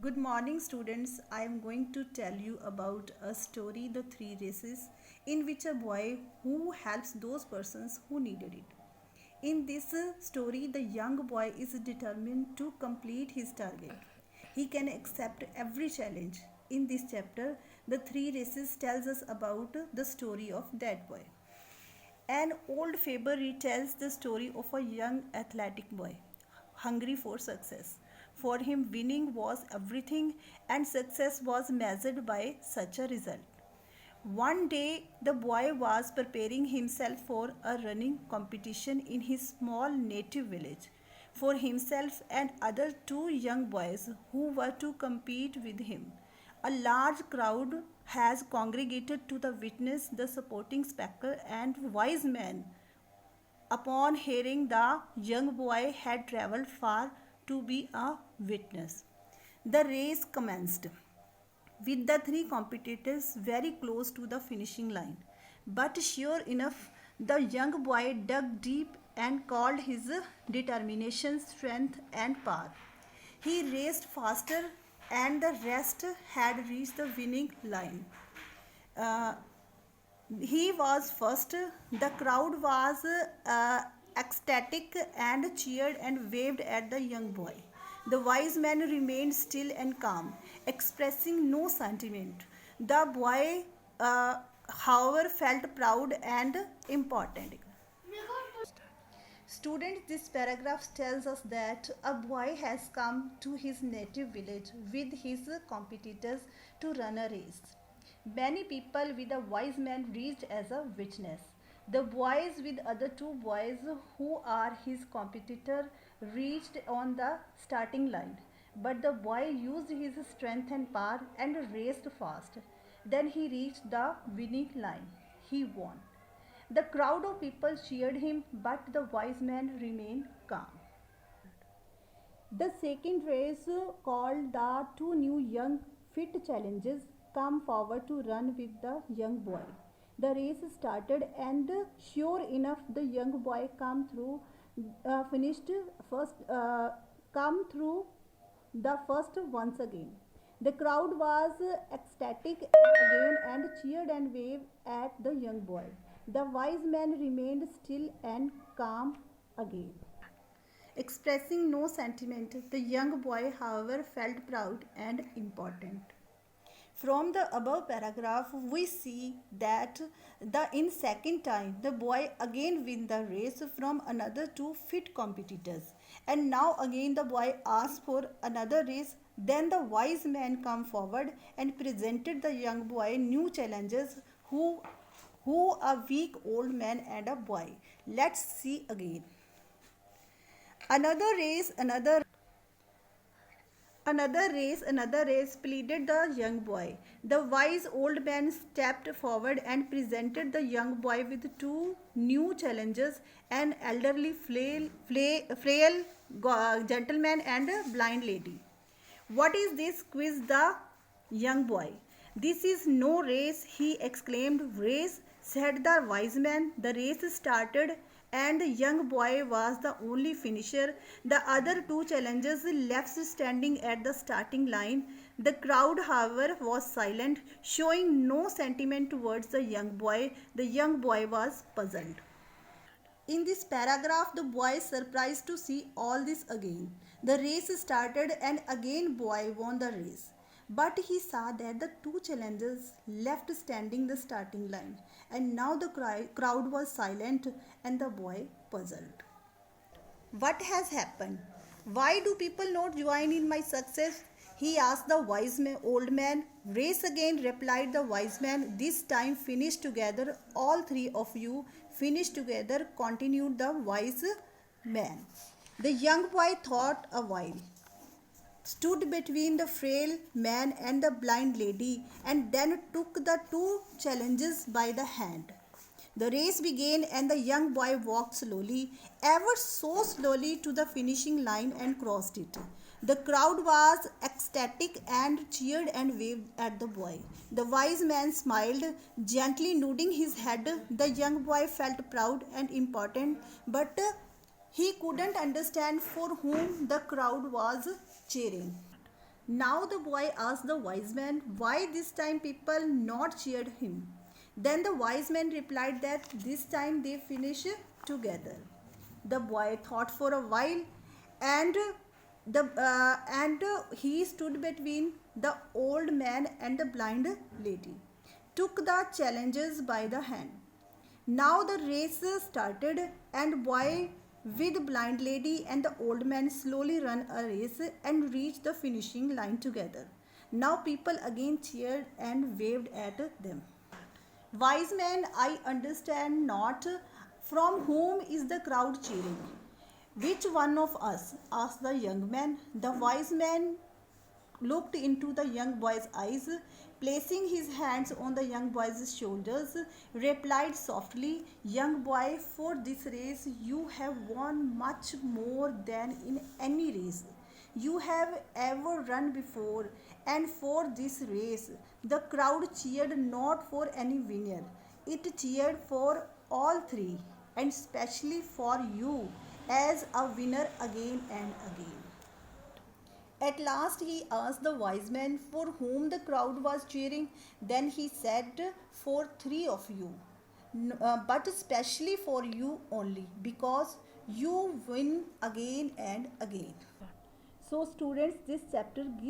Good morning, students. I am going to tell you about a story, The Three Races, in which a boy who helps those persons who needed it. In this story, the young boy is determined to complete his target. He can accept every challenge. In this chapter, The Three Races tells us about the story of that boy. An old fable retells the story of a young athletic boy, hungry for success. For him, winning was everything, and success was measured by such a result. One day, the boy was preparing himself for a running competition in his small native village. For himself and other two young boys who were to compete with him. A large crowd has congregated to the witness the supporting spectacle and wise men. Upon hearing the young boy had travelled far to be a witness, the race commenced with the three competitors very close to the finishing line. But sure enough, the young boy dug deep and called his determination, strength, and power. He raced faster, and the rest had reached the winning line. Uh, he was first. The crowd was ecstatic and cheered and waved at the young boy. The wise man remained still and calm, expressing no sentiment. The boy, however, felt proud and important. Students, this paragraph tells us that a boy has come to his native village with his competitors to run a race. Many people with a wise man reached as a witness. The boys with other two boys who are his competitor reached on the starting line. But the boy used his strength and power and raced fast. Then he reached the winning line. He won. The crowd of people cheered him, but the wise man remained calm. The second race, called the two new young fit challenges, come forward to run with the young boy. The race started, and sure enough, the young boy finished first, come through the first once again. The crowd was ecstatic again and cheered and waved at the young boy. The wise man remained still and calm again. Expressing no sentiment, the young boy, however, felt proud and important. From the above paragraph, we see that in second time the boy again win the race from another two fit competitors, and now again the boy asked for another race. Then the wise man come forward and presented the young boy new challenges who a weak old man and a boy. Let's see again. Another race, another race, pleaded the young boy. The wise old man stepped forward and presented the young boy with two new challenges, an elderly frail gentleman and a blind lady. What is this? Quizzed the young boy. This is no race, he exclaimed. Race, said the wise man. The race started, and the young boy was the only finisher. The other two challengers left standing at the starting line. The crowd, however, was silent, showing no sentiment towards the young boy. The young boy was puzzled. In this paragraph, the boy is surprised to see all this again. The race started, and again boy won the race. But he saw that the two challengers left standing the starting line, and now the crowd was silent and the boy puzzled. What has happened? Why do people not join in my success? He asked the old man. Race again, replied the wise man. This time finish together, all three of you finish together, continued the wise man. The young boy thought a while, stood between the frail man and the blind lady, and then took the two challenges by the hand. The race began, and the young boy walked slowly, ever so slowly, to the finishing line and crossed it. The crowd was ecstatic and cheered and waved at the boy. The wise man smiled, gently nodding his head. The young boy felt proud and important, but he couldn't understand for whom the crowd was cheering. Now the boy asked the wise man why this time people not cheered him. Then the wise man replied that this time they finish together. The boy thought for a while, and he stood between the old man and the blind lady, took the challengers by the hand. Now the race started, and boy with blind lady and the old man slowly run a race and reached the finishing line together. Now people again cheered and waved at them. Wise man, I understand not. From whom is the crowd cheering? Which one of us? Asked the young man. The wise man looked into the young boy's eyes, placing his hands on the young boy's shoulders, replied softly, young boy, for this race you have won much more than in any race you have ever run before, and for this race the crowd cheered not for any winner, it cheered for all three, and especially for you as a winner again and again. At last he asked the wise man for whom the crowd was cheering. Then he said, for three of you, but especially for you only, because you win again and again. So students, this chapter gives